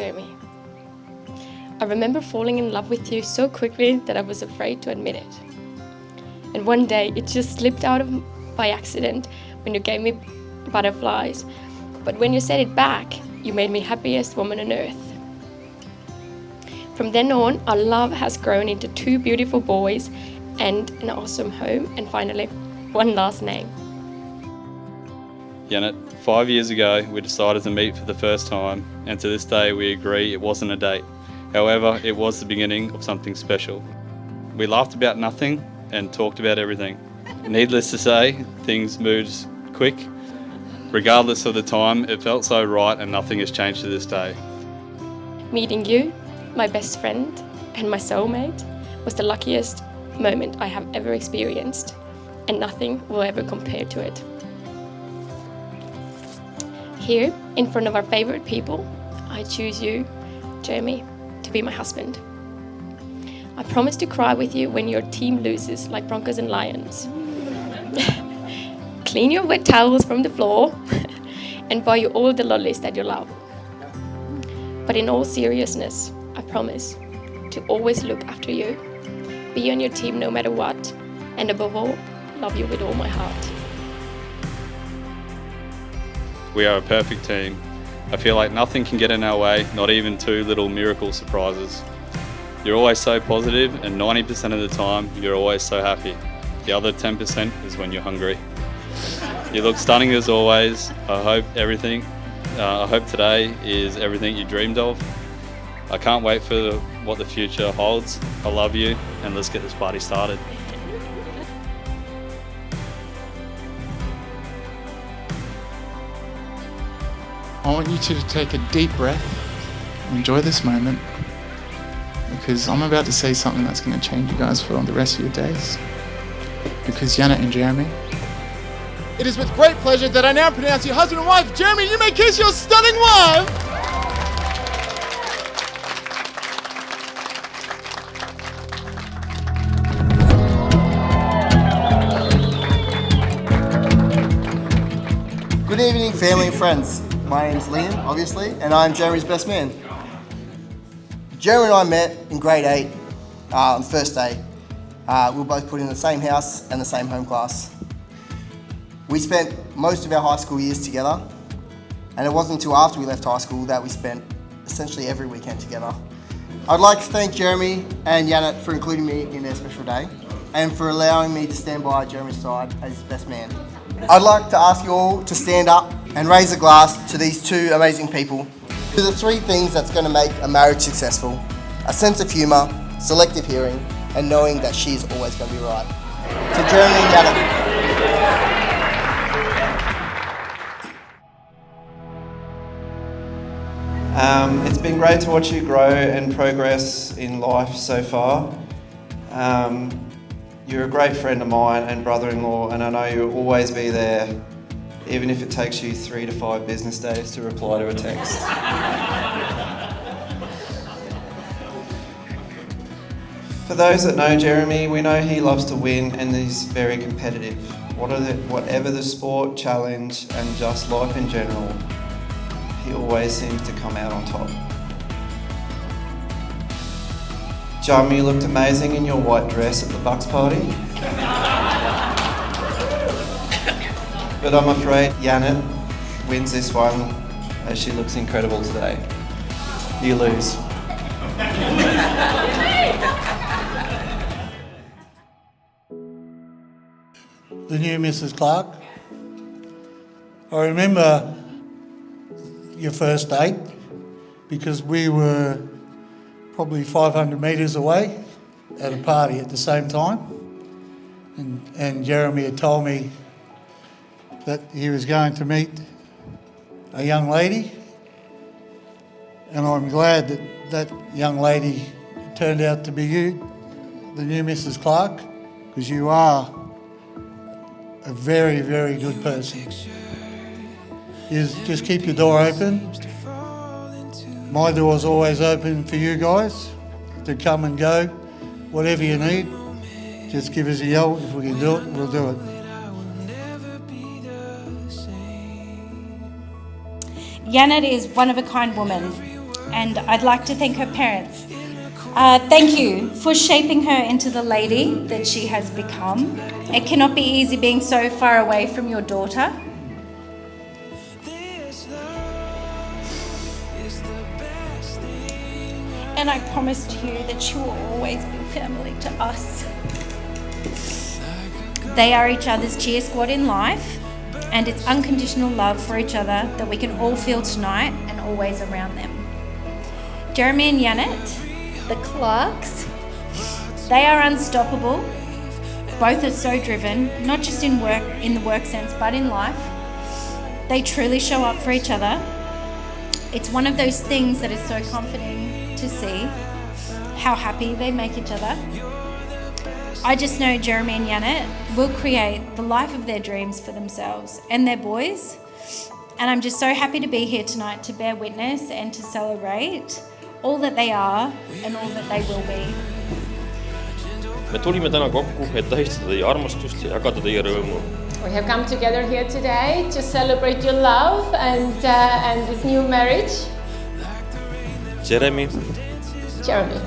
Jeremy. I remember falling in love with you so quickly that I was afraid to admit it. And one day it just slipped out of by accident when you gave me butterflies. But when you said it back, you made me happiest woman on earth. From then on, our love has grown into 2 beautiful boys and an awesome home, and finally, one last name. Janet, 5 years ago we decided to meet for the first time, and to this day we agree it wasn't a date. However, it was the beginning of something special. We laughed about nothing and talked about everything. Needless to say, things moved quick. Regardless of the time, it felt so right and nothing has changed to this day. Meeting you, my best friend and my soulmate, was the luckiest moment I have ever experienced, and nothing will ever compare to it. Here, in front of our favorite people, I choose you, Jeremy, to be my husband. I promise to cry with you when your team loses, like Broncos and Lions. Clean your wet towels from the floor and buy you all the lollies that you love. But in all seriousness, I promise to always look after you, be on your team no matter what, and above all, love you with all my heart. We are a perfect team. I feel like nothing can get in our way, not even 2 little miracle surprises. You're always so positive, and 90% of the time, you're always so happy. The other 10% is when you're hungry. You look stunning as always. I hope today is everything you dreamed of. I can't wait for what the future holds. I love you, and let's get this party started. I want you two to take a deep breath, enjoy this moment, because I'm about to say something that's going to change you guys for the rest of your days. Because Janet and Jeremy, it is with great pleasure that I now pronounce you husband and wife. Jeremy, you may kiss your stunning wife. Good evening, family and friends. My name's Liam, obviously, and I'm Jeremy's best man. Jeremy and I met in grade 8 on the first day. We were both put in the same house and the same home class. We spent most of our high school years together, and it wasn't until after we left high school that we spent essentially every weekend together. I'd like to thank Jeremy and Janet for including me in their special day and for allowing me to stand by Jeremy's side as his best man. I'd like to ask you all to stand up and raise a glass to these 2 amazing people. To the 3 things that's going to make a marriage successful: a sense of humour, selective hearing, and knowing that she's always going to be right. To Jeremy and Janet. It's been great to watch you grow and progress in life so far. You're a great friend of mine and brother-in-law, and I know you'll always be there, even if it takes you 3 to 5 business days to reply to a text. For those that know Jeremy, we know he loves to win and he's very competitive. Whatever the sport, challenge, and just life in general, he always seems to come out on top. Jum, you looked amazing in your white dress at the Bucks party. But I'm afraid Janet wins this one as she looks incredible today. You lose. The new Mrs. Clark. I remember your first date because we were probably 500 metres away at a party at the same time, and Jeremy had told me that he was going to meet a young lady, and I'm glad that that young lady turned out to be you, the new Mrs. Clark, because you are a very, very good person. You just keep your door open. My door's always open for you guys to come and go. Whatever you need, just give us a yell. If we can do it, we'll do it. Janet is one of a kind woman. and I'd like to thank her parents. Thank you for shaping her into the lady that she has become. It cannot be easy being so far away from your daughter. And I promise to you that she will always be family to us. They are each other's cheer squad in life, and it's unconditional love for each other that we can all feel tonight and always around them. Jeremy and Janet, the Clarks, they are unstoppable. Both are so driven, not just in the work sense, but in life. They truly show up for each other. It's one of those things that is so comforting to see how happy they make each other. I just know Jeremy and Janet will create the life of their dreams for themselves and their boys. And I'm just so happy to be here tonight to bear witness and to celebrate all that they are and all that they will be. Me tulime täna kokku, et tähistada teie armastust ja jagada teie rõõmu. We have come together here today to celebrate your love and this new marriage. Jeremy, Jeremy.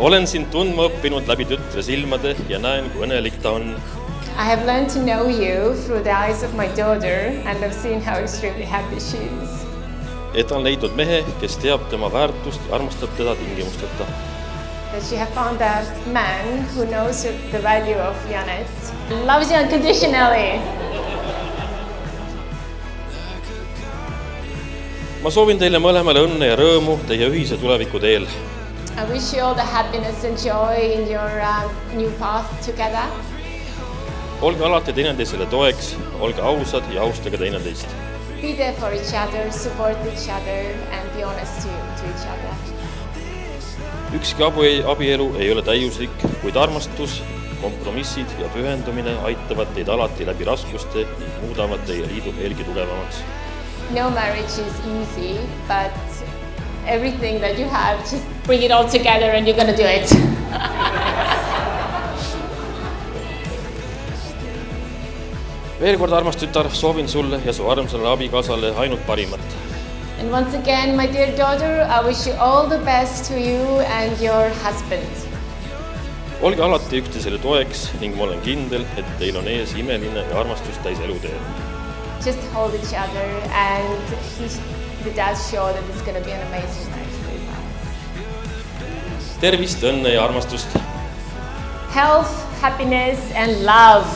olen sind tundma õppinud läbi tütre silmade ja näen, kui õnnelik ta on. I have learned to know you through the eyes of my daughter and I've seen how extremely happy she is. Et ta on leidnud mehe, kes teab tema väärtust ja armastab teda tingimusteta. That she have found a man who knows the value of Janet, loves you unconditionally. Ma soovin teile mõlemale õnne ja rõõmu teie ühise tuleviku teel. I wish you all the happiness and joy in your new path together. Olge alati teineteisele toeks, olge ausad ja austage teineteist. Be there for each other, support each other and be honest to each other. Ükski abielu ei ole täiuslik, kuid armastus, kompromissid ja pühendumine aitavad teid alati läbi raskuste ning muudavad teie liidu veelgi tugevamaks. No marriage is easy, but everything that you have, just bring it all together and you're gonna do it. Veel kord, armas tütar, soovin sulle ja su armsale abikaasale ainult parimat. And once again, my dear daughter, I wish you all the best to you and your husband. Olge alati üksteisele toeks ning ma olen kindel, et teil on ees imeline ja armastust täis elutee. Just hold each other and he does show that it's going to be an amazing night for you guys. Tervist, õnne ja armastust! Health, happiness and love!